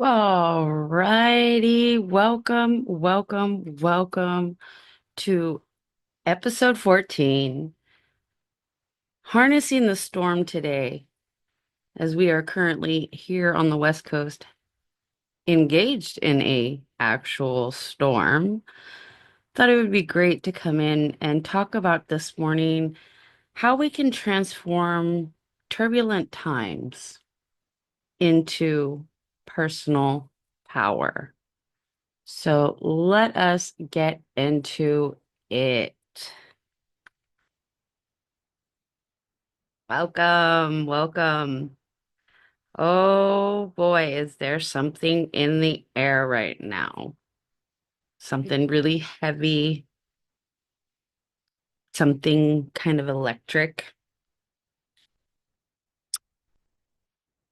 All righty. Welcome to episode 14, Harnessing the Storm today, as we are currently here on the West Coast engaged in a actual storm. Thought it would be great to come in and talk about this morning how we can transform turbulent times into personal power. So let us get into it. Welcome. Oh boy, is there something in the air right now? Something really heavy, something kind of electric.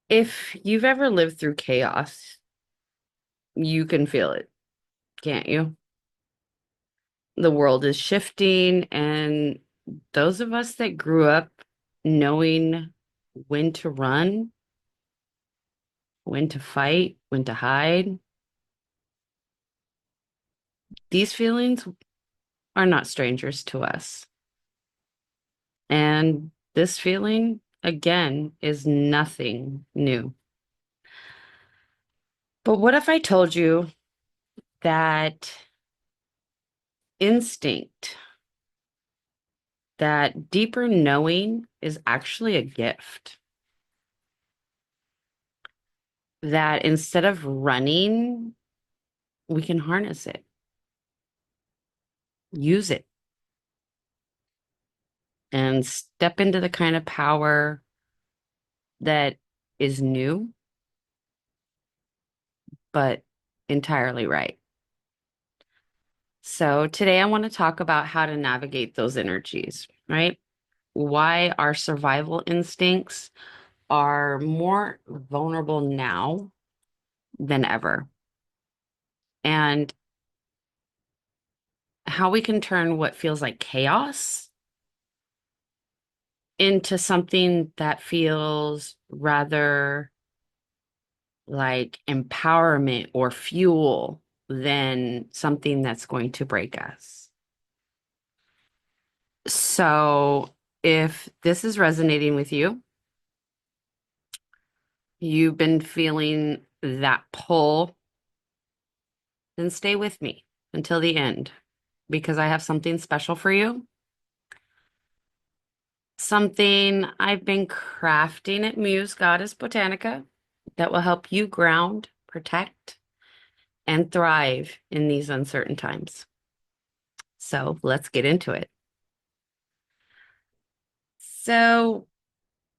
If you've ever lived through chaos, you can feel it, can't you? The world is shifting, and those of us that grew up knowing when to run, when to fight, when to hide, these feelings are not strangers to us. And this feeling, again, is nothing new. But what if I told you that instinct, that deeper knowing is actually a gift? That instead of running, we can harness it, use it, and step into the kind of power that is new, but entirely right. So today I want to talk about how to navigate those energies, right? Why our survival instincts are more vulnerable now than ever, and how we can turn what feels like chaos into something that feels rather like empowerment or fuel than something that's going to break us. So, if this is resonating with you, you've been feeling that pull, then stay with me until the end because I have something special for you. Something I've been crafting at Muse Goddess Botanica that will help you ground, protect, and thrive in these uncertain times. So let's get into it. So,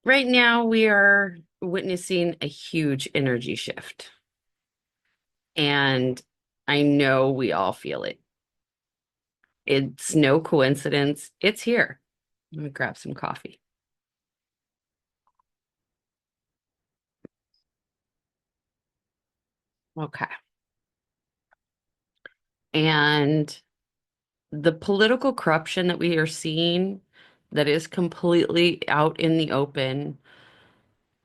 right now we are witnessing a huge energy shift, and I know we all feel it. It's no coincidence. It's here. Let me grab some coffee. Okay. And the political corruption that we are seeing that is completely out in the open,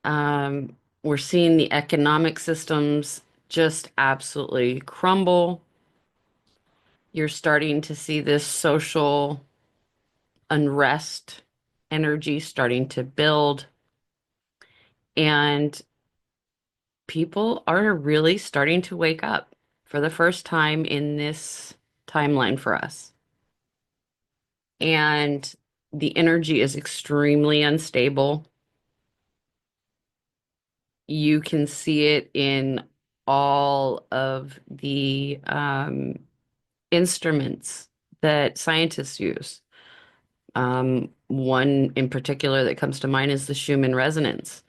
we're seeing the economic systems just absolutely crumble. You're starting to see this social unrest energy starting to build, and people are really starting to wake up for the first time in this timeline for us. And the energy is extremely unstable. You can see it in all of the instruments that scientists use. One in particular that comes to mind is the Schumann resonance.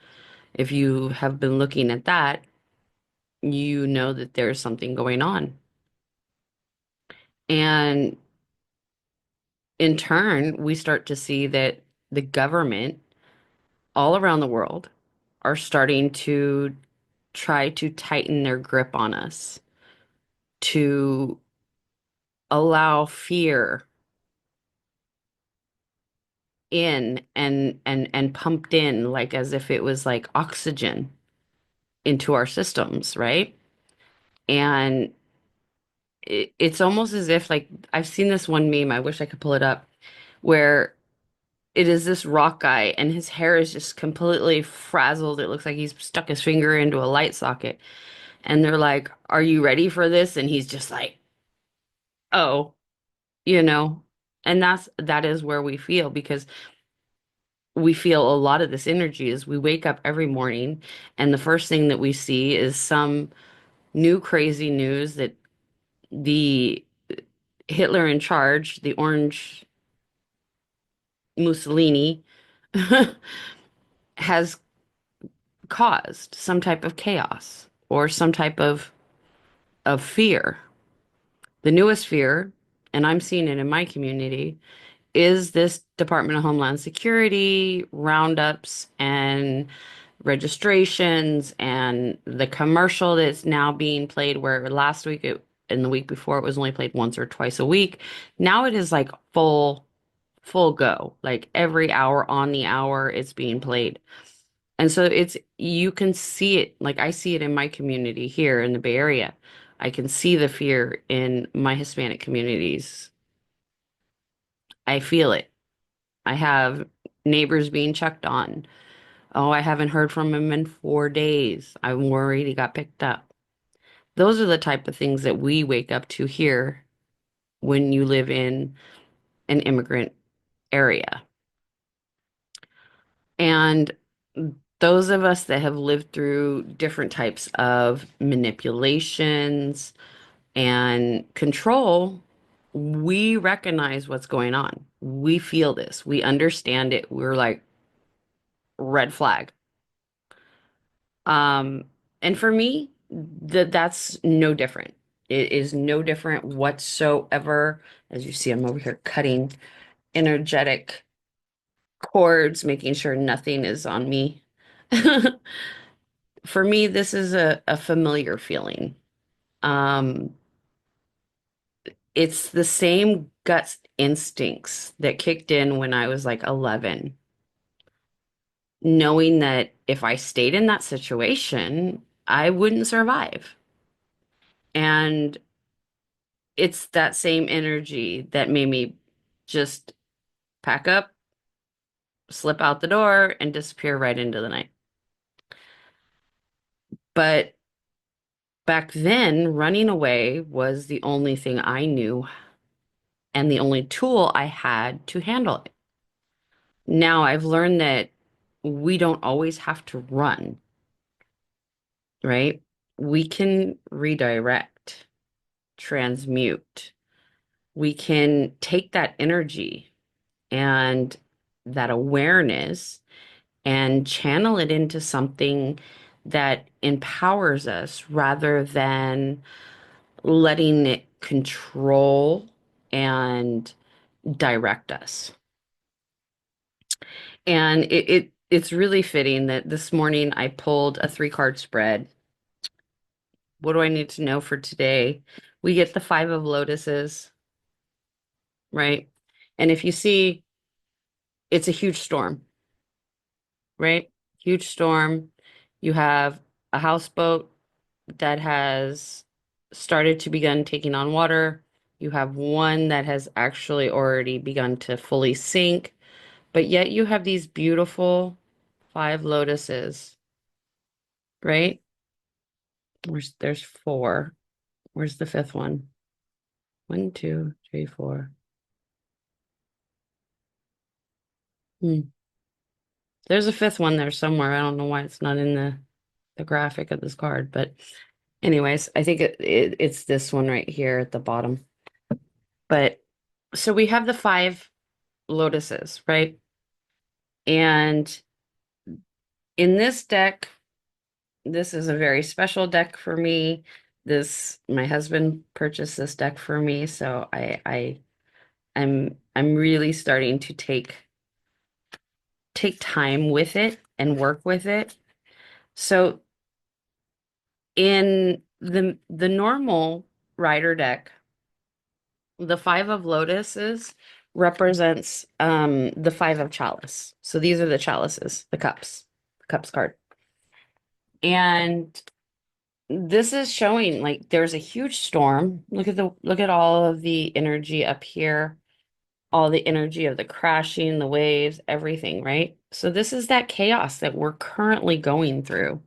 If you have been looking at that, you know that there's something going on. And in turn, we start to see that the government all around the world are starting to try to tighten their grip on us, to allow fear in and pumped in like as if it was like oxygen into our systems, right? And it's almost as if like I've seen this one meme, I wish I could pull it up, where it is this rock guy and his hair is just completely frazzled. It looks like he's stuck his finger into a light socket. And they're like, "Are you ready for this?" And he's just like, "Oh, you know." And that is where we feel because we feel a lot of this energy is we wake up every morning and the first thing that we see is some new crazy news that the Hitler in charge, the orange Mussolini, has caused some type of chaos or some type of fear. The newest fear, and I'm seeing it in my community, is this Department of Homeland Security roundups and registrations and the commercial that's now being played where last week and the week before it was only played once or twice a week. Now it is like full go. Like every hour on the hour it's being played. And so it's you can see it like I see it in my community here in the Bay Area. I can see the fear in my Hispanic communities. I feel it. I have neighbors being checked on. Oh, I haven't heard from him in 4 days. I'm worried he got picked up. Those are the type of things that we wake up to here when you live in an immigrant area. And those of us that have lived through different types of manipulations and control, we recognize what's going on. We feel this. We understand it. We're like, red flag. Um, and for me, that's no different. It is no different whatsoever. As you see, I'm over here cutting energetic cords, making sure nothing is on me. For me, this is a familiar feeling. Um, it's the same gut instincts that kicked in when I was like 11, knowing that if I stayed in that situation, I wouldn't survive. And it's that same energy that made me just pack up, slip out the door, and disappear right into the night. But back then, running away was the only thing I knew and the only tool I had to handle it. Now I've learned that we don't always have to run, right? We can redirect, transmute. We can take that energy and that awareness and channel it into something that empowers us rather than letting it control and direct us. And it's really fitting that this morning I pulled a 3 card spread. What do I need to know for today? We get the Five of Lotuses, right? And if you see, it's a huge storm, right? Huge storm. You have a houseboat that has started to begin taking on water. You have one that has actually already begun to fully sink, but yet you have these beautiful 5 lotuses, right? There's four. Where's the fifth one? One, two, three, four. Hmm. There's a fifth one there somewhere. I don't know why it's not in the graphic of this card, but anyways, I think it's this one right here at the bottom. But so we have the 5 lotuses, right? And in this deck, this is a very special deck for me. My husband purchased this deck for me, so I'm really starting to take time with it and work with it. So in the normal rider deck, the 5 of lotuses represents the 5 of chalice. So these are the chalices, the cups card. And this is showing like there's a huge storm. Look at all of the energy up here, all the energy of the crashing, the waves, everything, right? So this is that chaos that we're currently going through.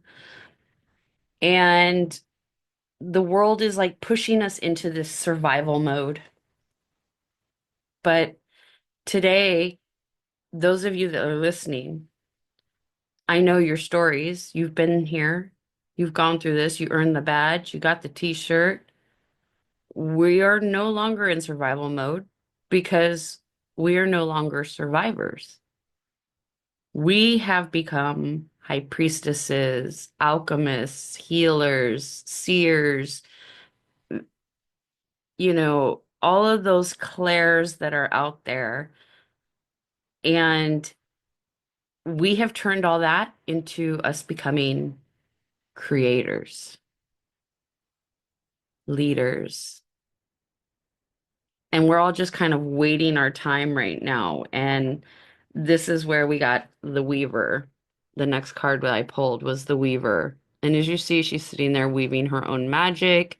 And the world is like pushing us into this survival mode. But today, those of you that are listening, I know your stories. You've been here. You've gone through this. You earned the badge. You got the t-shirt. We are no longer in survival mode because we are no longer survivors. We have become high priestesses, alchemists, healers, seers, all of those clairs that are out there. And we have turned all that into us becoming creators, leaders. And we're all just kind of waiting our time right now. And this is where we got the Weaver. The next card that I pulled was the Weaver. And as you see, she's sitting there weaving her own magic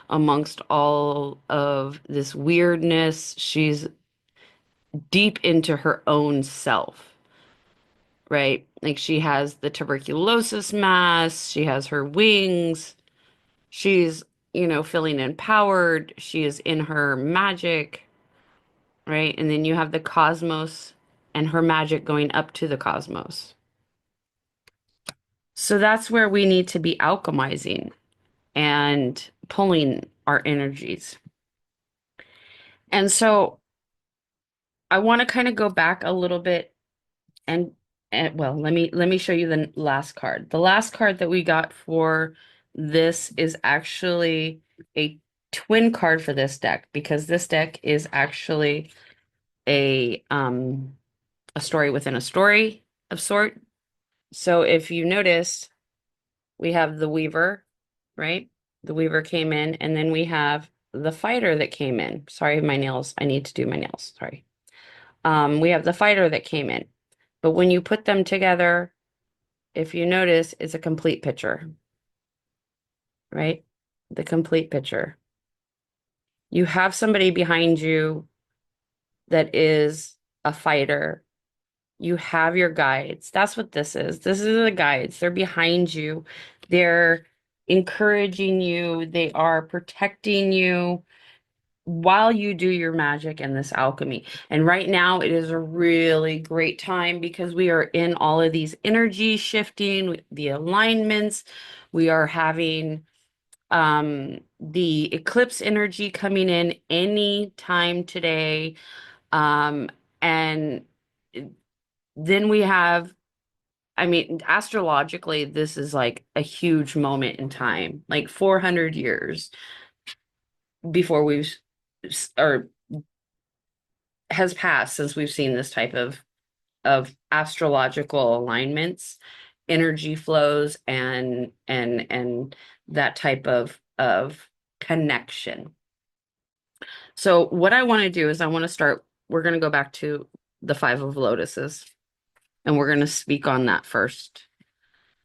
amongst all of this weirdness. She's deep into her own self, right? Like she has the tuberculosis mask, she has her wings, she's, feeling empowered, she is in her magic, right? And then you have the cosmos and her magic going up to the cosmos. So that's where we need to be alchemizing and pulling our energies. And so I want to kind of go back a little bit and, well, let me show you the last card. The last card that we got for this is actually a twin card for this deck because this deck is actually a story within a story of sort. So if you notice, we have the Weaver, right? The Weaver came in, and then we have the Fighter that came in. Sorry, my nails. I need to do my nails. Sorry. We have the Fighter that came in. But when you put them together, if you notice, it's a complete picture, right? The complete picture. You have somebody behind you that is a fighter. You have your guides. That's what this is. This is the guides. They're behind you. They're encouraging you. They are protecting you while you do your magic and this alchemy. And right now, it is a really great time because we are in all of these energy shifting, the alignments. We are having the eclipse energy coming in any time today. Um, and then we have, I mean, astrologically, this is like a huge moment in time, like 400 years before or has passed since we've seen this type of astrological alignments, energy flows, and that type of connection. So what I want to do is I want to start, we're going to go back to the Five of Lotuses, and we're going to speak on that first.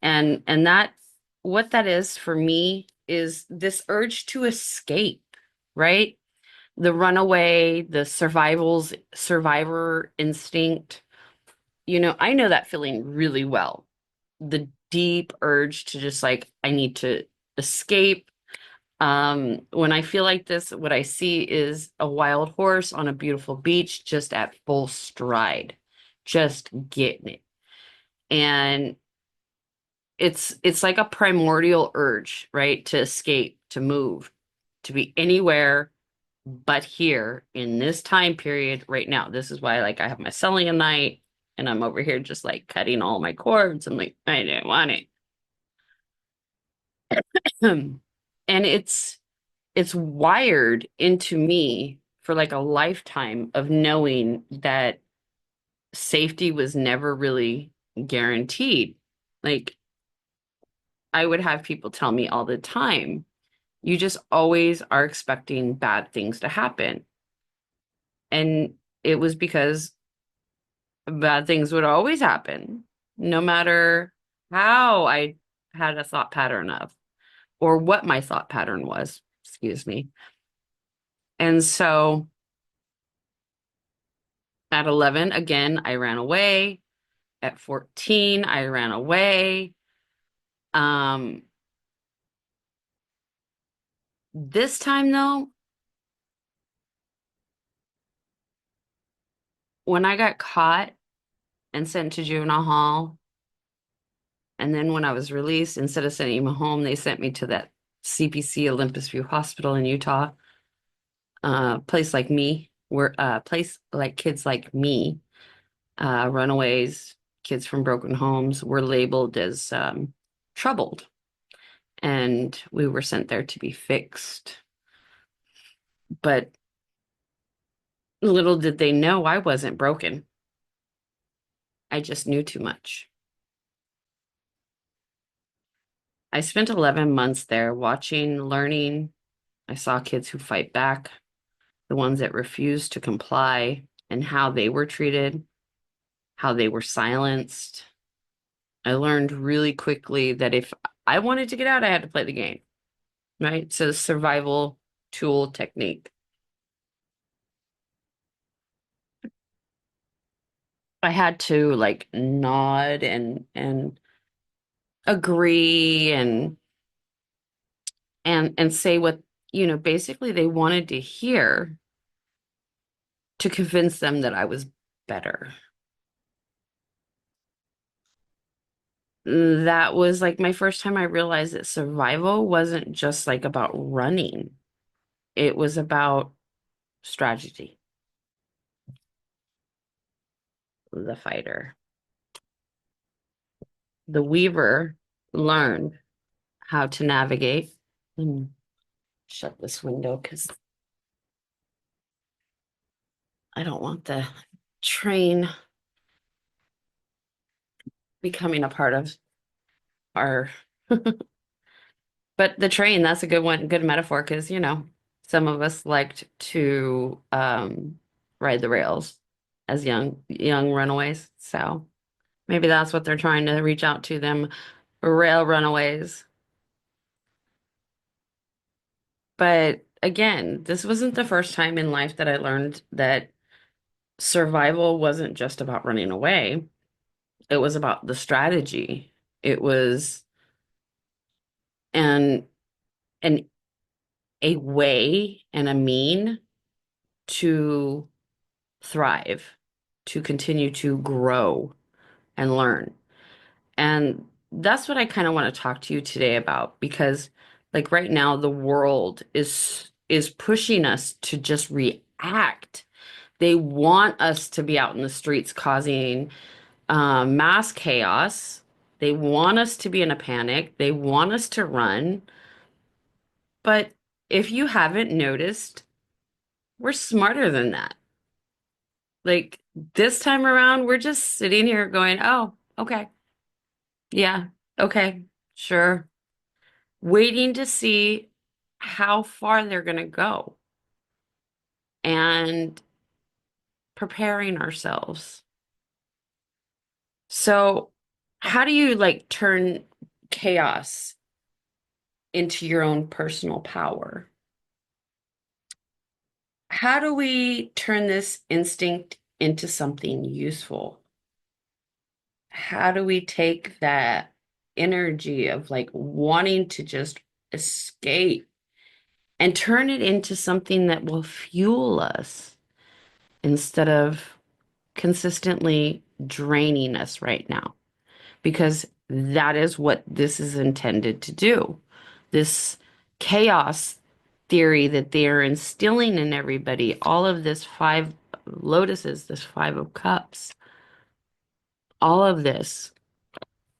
And that what that is for me is this urge to escape, right? The runaway, the survivor instinct. I know that feeling really well. The deep urge to just like, I need to escape. When I feel like this, what I see is a wild horse on a beautiful beach, just at full stride, just getting it. And it's like a primordial urge, right? To escape, to move, to be anywhere but here in this time period right now. This is why like I have my selenite and I'm over here just like cutting all my cords. I'm like, I didn't want it. And it's wired into me for like a lifetime of knowing that safety was never really guaranteed. Like I would have people tell me all the time, you just always are expecting bad things to happen. And it was because bad things would always happen, no matter how I had a thought pattern of, or what my thought pattern was, excuse me. And so at 11, again, I ran away. At 14, I ran away. Um, this time though, when I got caught and sent to juvenile hall, and then when I was released, instead of sending me home, they sent me to that CPC Olympus View Hospital in Utah. Place like me, where place like kids like me, runaways, kids from broken homes, were labeled as troubled, and we were sent there to be fixed. But little did they know I wasn't broken. I just knew too much. I spent 11 months there watching, learning. I saw kids who fight back, the ones that refused to comply, and how they were treated, how they were silenced. I learned really quickly that if I wanted to get out, I had to play the game, right? So survival tool technique. I had to like nod and agree and say what, basically they wanted to hear to convince them that I was better. That was like my first time I realized that survival wasn't just like about running. It was about strategy, the fighter. The weaver learned how to navigate. Let me shut this window because I don't want the train becoming a part of our, but the train, that's a good one, good metaphor because, some of us liked to ride the rails as young runaways. So maybe that's what they're trying to reach out to them, rail runaways. But again, this wasn't the first time in life that I learned that survival wasn't just about running away. It was about the strategy. It was an an a way and a mean to thrive, to continue to grow and learn. And that's what I kind of want to talk to you today about because like right now the world is pushing us to just react. They want us to be out in the streets causing mass chaos. They want us to be in a panic. They want us to run. But if you haven't noticed, we're smarter than that. Like this time around, we're just sitting here going, oh, okay. Yeah, okay, sure. Waiting to see how far they're going to go and preparing ourselves. So, how do you like turn chaos into your own personal power? How do we turn this instinct into something useful? How do we take that energy of like wanting to just escape and turn it into something that will fuel us instead of consistently draining us right now? Because that is what this is intended to do. This chaos theory that they're instilling in everybody, all of this five lotuses, this five of cups, all of this,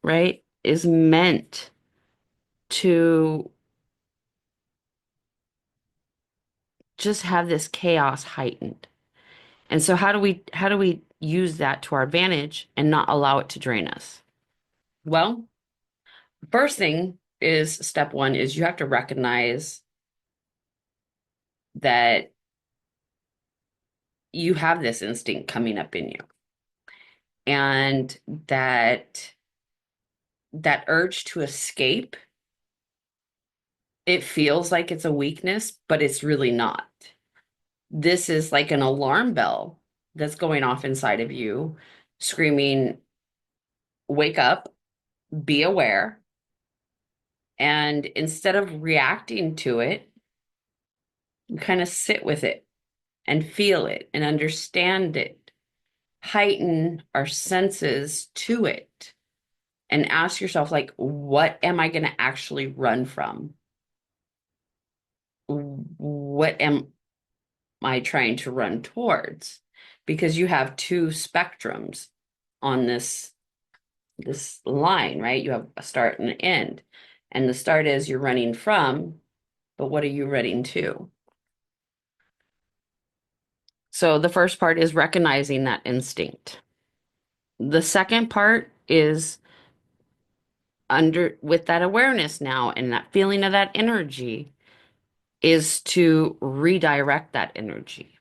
right, is meant to just have this chaos heightened. And so how do we use that to our advantage and not allow it to drain us? Well, first thing is step one is you have to recognize that you have this instinct coming up in you and that urge to escape It feels like it's a weakness, but it's really not. This is like an alarm bell that's going off inside of you, screaming, wake up, be aware. And instead of reacting to it, you kind of sit with it and feel it and understand it, heighten our senses to it, and ask yourself, like, what am I going to actually run from? What am I trying to run towards? Because you have two spectrums on this line, right? You have a start and an end. And the start is you're running from, but what are you running to? So the first part is recognizing that instinct. The second part is under with that awareness now and that feeling of that energy is to redirect that energy.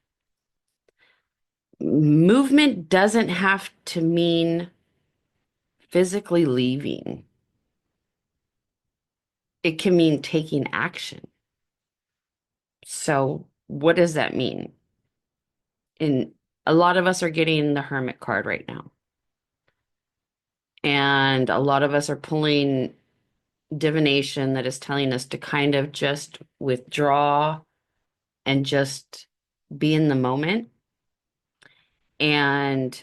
Movement doesn't have to mean physically leaving. It can mean taking action. So, what does that mean? And a lot of us are getting the hermit card right now. And a lot of us are pulling divination that is telling us to kind of just withdraw and just be in the moment. And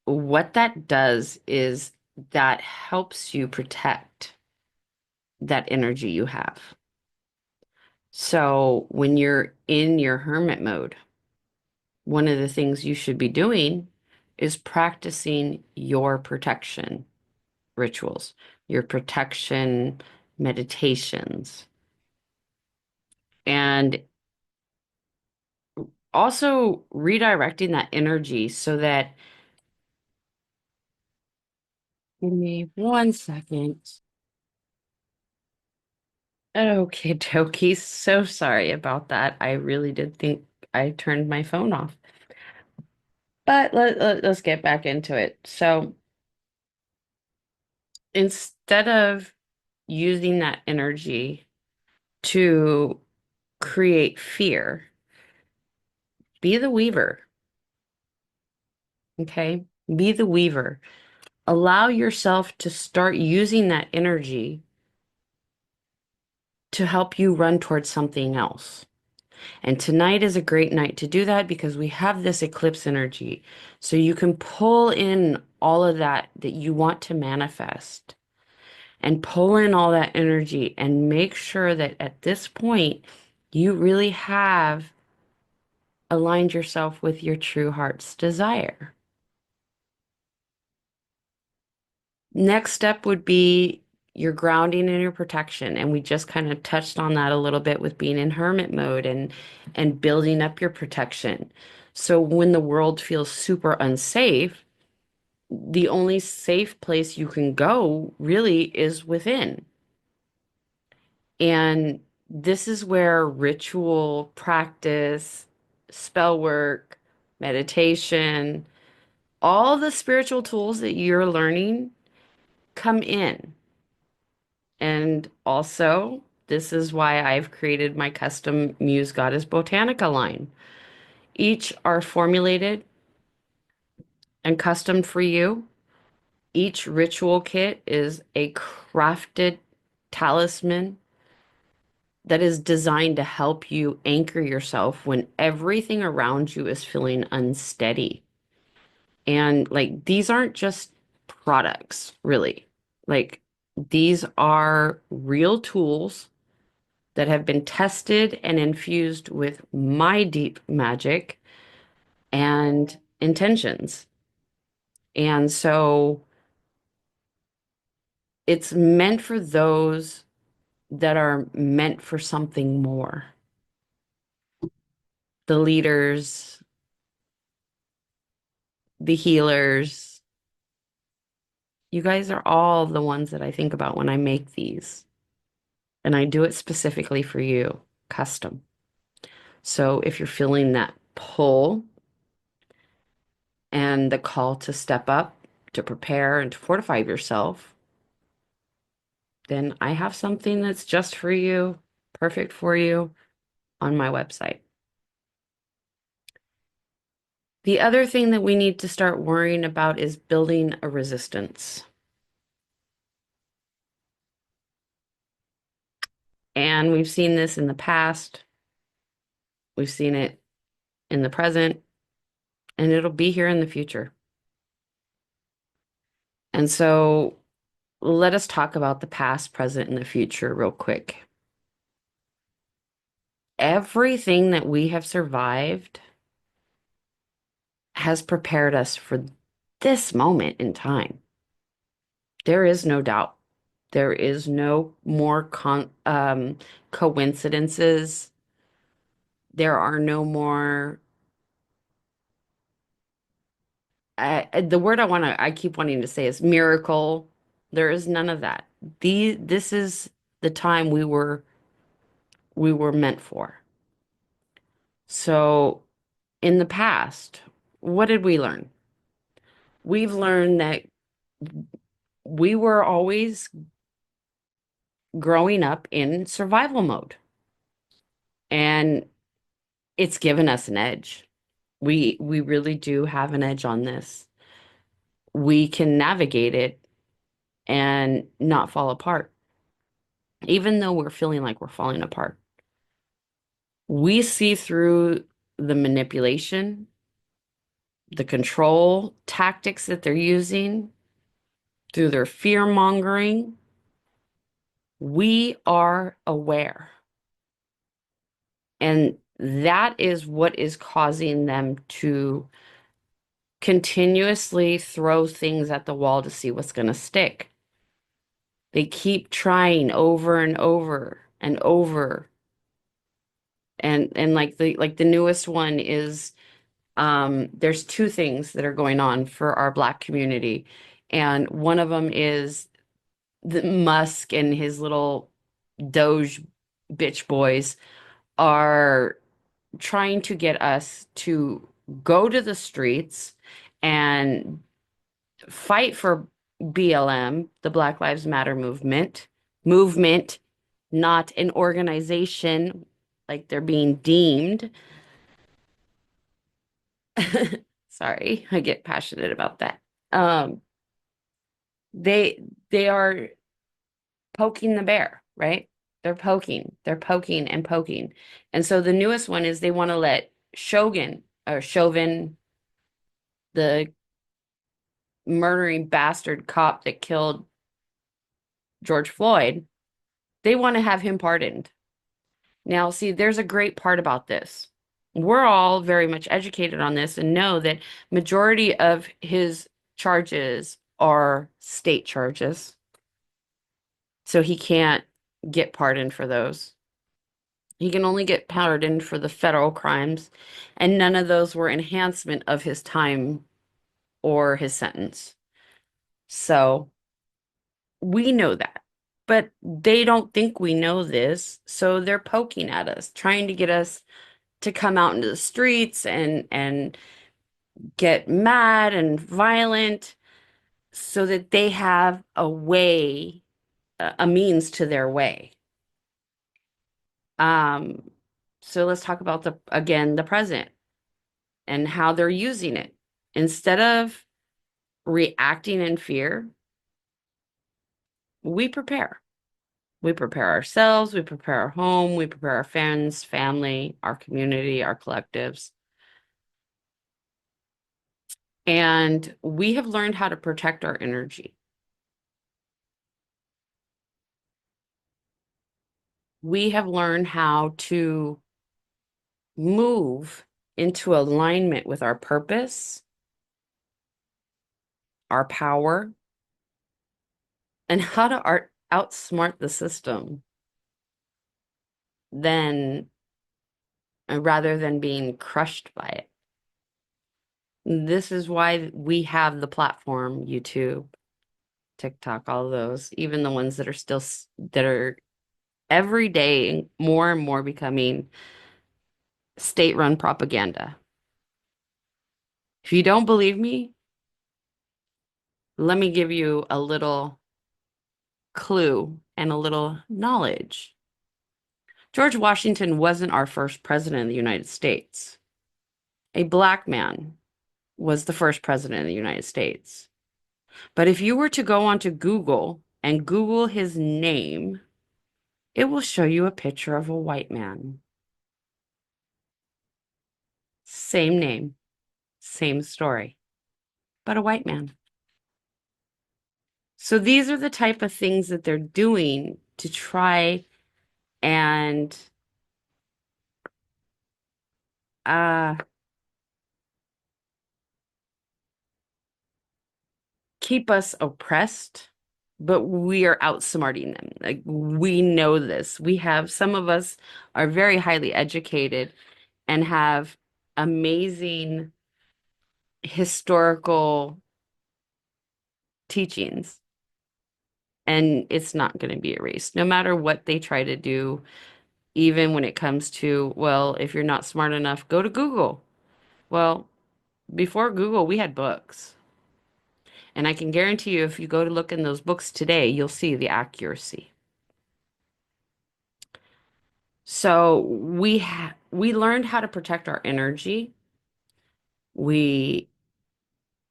what that does is that helps you protect that energy you have. So when you're in your hermit mode, one of the things you should be doing is practicing your protection rituals, your protection meditations, and also redirecting that energy so that, give me 1 second. Okay, dokie. So sorry about that. I really did think I turned my phone off. But let's get back into it. So instead of using that energy to create fear, be the weaver, okay? Be the weaver. Allow yourself to start using that energy to help you run towards something else. And tonight is a great night to do that because we have this eclipse energy. So you can pull in all of that you want to manifest and pull in all that energy and make sure that at this point you really have aligned yourself with your true heart's desire. Next step would be your grounding and your protection. And we just kind of touched on that a little bit with being in hermit mode and building up your protection. So when the world feels super unsafe, the only safe place you can go really is within. And this is where ritual practice, spell work, meditation, all the spiritual tools that you're learning come in. And also, this is why I've created my custom Muse Goddess Botanica line. Each are formulated and custom for you. Each ritual kit is a crafted talisman that is designed to help you anchor yourself when everything around you is feeling unsteady. And like these aren't just products, really. Like these are real tools that have been tested and infused with my deep magic and intentions. And so it's meant for those that are meant for something more. The leaders, the healers, you guys are all the ones that I think about when I make these. And I do it specifically for you, custom. So if you're feeling that pull and the call to step up, to prepare and to fortify yourself, then I have something that's just for you, perfect for you on my website. The other thing that we need to start worrying about is building a resistance. And we've seen this in the past, we've seen it in the present, and it'll be here in the future. And so let us talk about the past, present, and the future real quick. Everything that we have survived has prepared us for this moment in time. There is no doubt. There is no more coincidences. There are no more. The word I keep wanting to say is miracle. There is none of that. This is the time we were meant for. So in the past, what did we learn? We've learned that we were always growing up in survival mode, and it's given us an edge. We really do have an edge on this. We can navigate it and not fall apart, even though we're feeling like we're falling apart. We see through the manipulation, the control tactics that they're using, through their fear mongering. We are aware. And that is what is causing them to continuously throw things at the wall to see what's going to stick. They keep trying over and over and over. And like the newest one is there's two things that are going on for our Black community. And one of them is the Musk and his little Doge bitch boys are trying to get us to go to the streets and fight for BLM, the Black Lives Matter movement, not an organization like they're being deemed. Sorry, I get passionate about that. Um, they are poking the bear, right? They're poking and poking. And so the newest one is they want to let Chauvin, the murdering bastard cop that killed George Floyd, they want to have him pardoned. Now, see, there's a great part about this. We're all very much educated on this and know that majority of his charges are state charges. So he can't get pardoned for those. He can only get pardoned for the federal crimes, and none of those were enhancement of his time or his sentence. So we know that. But they don't think we know this, so they're poking at us, trying to get us to come out into the streets and get mad and violent so that they have a way, a means to their way. Um, so let's talk about the present and how they're using it. Instead of reacting in fear, we prepare. We prepare ourselves, we prepare our home, we prepare our friends, family, our community, our collectives. And we have learned how to protect our energy. We have learned how to move into alignment with our purpose, our power, and how to outsmart the system than rather than being crushed by it. This is why we have the platform, YouTube, TikTok, all those, even the ones that are that are every day more and more becoming state-run propaganda. If you don't believe me, let me give you a little clue and a little knowledge. George Washington wasn't our first president of the United States. A black man was the first president of the United States. But if you were to go onto Google and Google his name, it will show you a picture of a white man. Same name, same story, but a white man. So these are the type of things that they're doing to try and uh, keep us oppressed, but we are outsmarting them. Like we know this. We have some of us are very highly educated and have amazing historical teachings, and it's not going to be erased no matter what they try to do, even when it comes to, well, if you're not smart enough, go to Google. Well, before Google, we had books. And I can guarantee you, if you go to look in those books today, you'll see the accuracy. So we learned how to protect our energy. We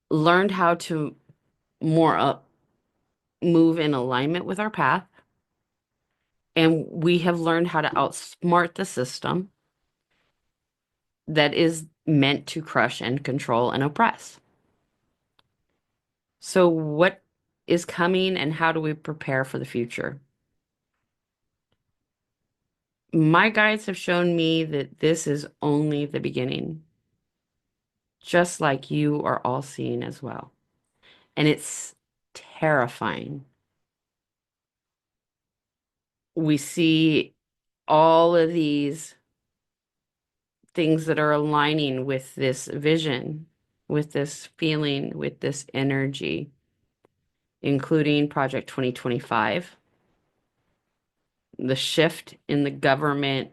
learned how to more move in alignment with our path. And we have learned how to outsmart the system that is meant to crush and control and oppress. So what is coming and how do we prepare for the future? My guides have shown me that this is only the beginning, just like you are all seeing as well. And it's terrifying. We see all of these things that are aligning with this vision, with this feeling, with this energy, including Project 2025, the shift in the government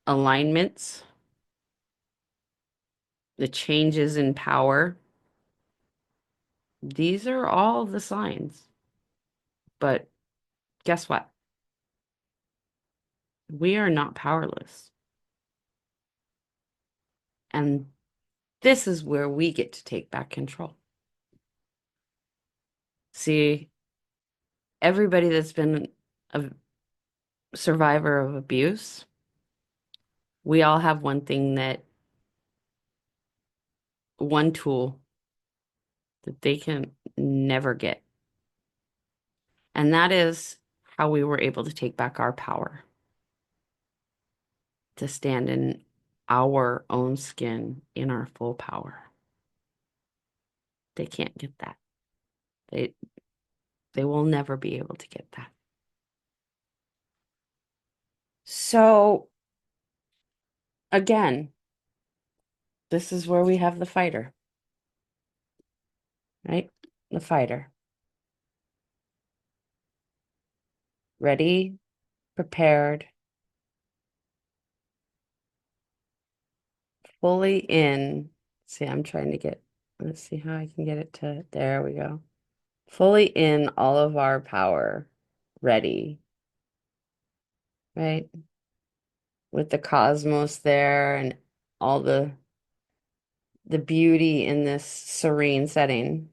alignments, the changes in power. These are all the signs. But guess what? We are not powerless. And this is where we get to take back control. See, everybody that's been a survivor of abuse, we all have one thing that, one tool that they can never get. And that is how we were able to take back our power, to stand in our own skin in our full power. They can't get that. They they will never be able to get that. So again, this is where we have the fighter, right? The fighter. Ready, prepared, fully in. See, I'm trying to get, let's see how I can get it to, there we go. Fully in all of our power, ready, right? With the cosmos there and all the beauty in this serene setting.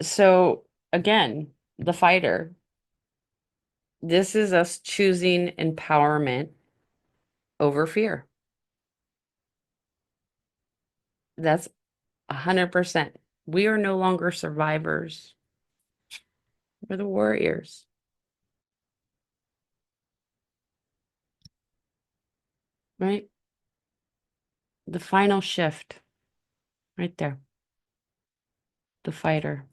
So again, the fighter, this is us choosing empowerment over fear. That's 100%. We are no longer survivors. We're the warriors, right? The final shift right there. The fighter.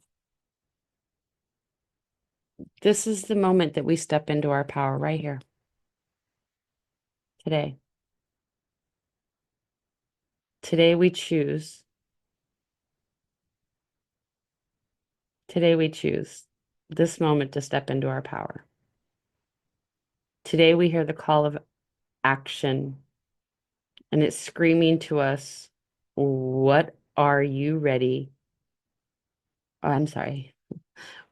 This is the moment that we step into our power right here today. Today we choose. Today we choose this moment to step into our power. Today we hear the call of action, and it's screaming to us, what are you ready? Oh, I'm sorry.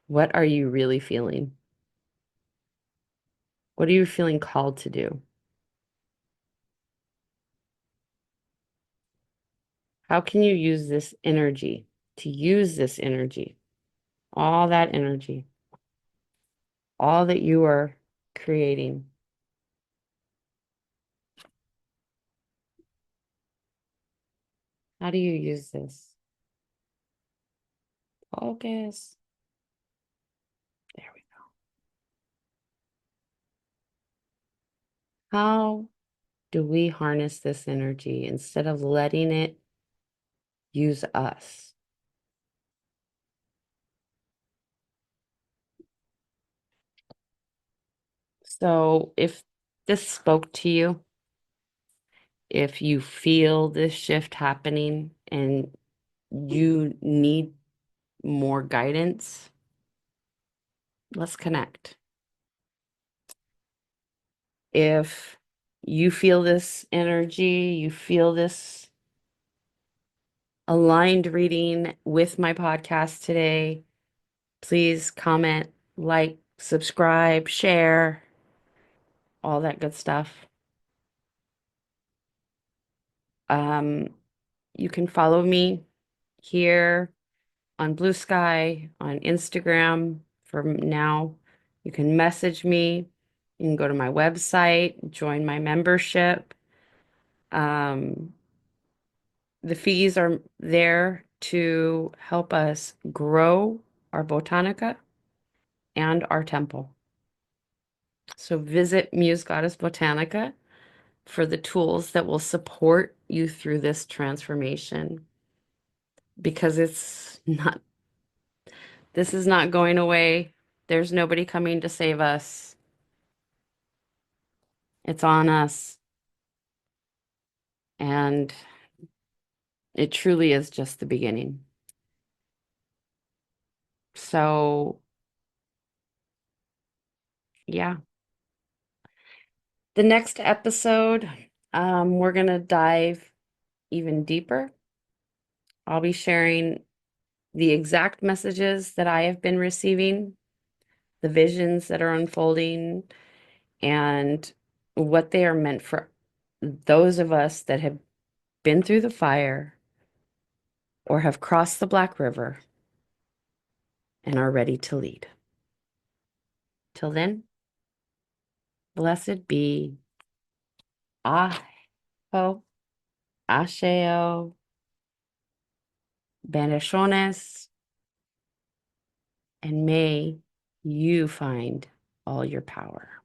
What are you really feeling? What are you feeling called to do? How can you use this energy to use this energy, all that energy, all that you are creating? How do you use this? Focus. There we go. How do we harness this energy instead of letting it use us? So if this spoke to you, if you feel this shift happening and you need more guidance, let's connect. If you feel this energy, you feel this aligned reading with my podcast today, please comment, like, subscribe, share, all that good stuff. Um, you can follow me here on Blue Sky, on Instagram from now. You can message me. You can go to my website, join my membership. Um, the fees are there to help us grow our botanica and our temple. So visit Muse Goddess Botanica for the tools that will support you through this transformation because this is not going away. There's nobody coming to save us. It's on us. And it truly is just the beginning. So, yeah. The next episode, we're going to dive even deeper. I'll be sharing the exact messages that I have been receiving, the visions that are unfolding, and what they are meant for those of us that have been through the fire or have crossed the Black River and are ready to lead. Till then, blessed be Aho, Asheo, Bendiciones, and may you find all your power.